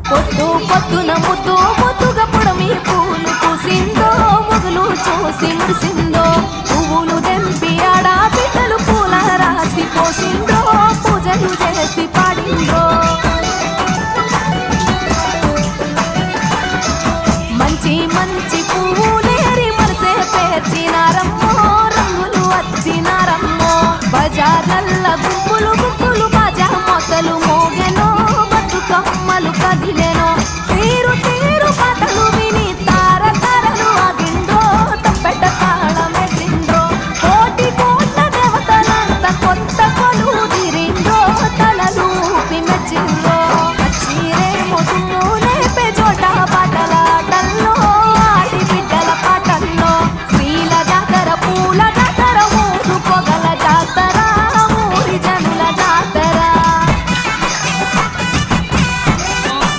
పొద్దు పొద్దున ముద్దు ముద్దుగా పొడమి పూలు పూసిందో మొగులు చూసి మురిసిందో పువ్వులు తెంపి ఆడ బిడ్డలు పూల రాసి పోసిందో పూజలు చేసి పాడిందో మంచి మంచి పువ్వులేరి మనసే పేర్చినారమ్మో రంగులు వచ్చినారమ్మో బజార్లల్ల గుంపులు గుంపులు బాజా మొత్తలు మోగెనో బతుకమ్మలు కదిలెనో తీరు తీరు పాటలు విని తార తారలు ఆగిందో తప్పెట తాళమేసిందో కోటి కోట్ల దేవతలంత కొత్త కొలు తిరిందో తలలు ఊపి మెచ్చిందో చీరేమో తుమ్ము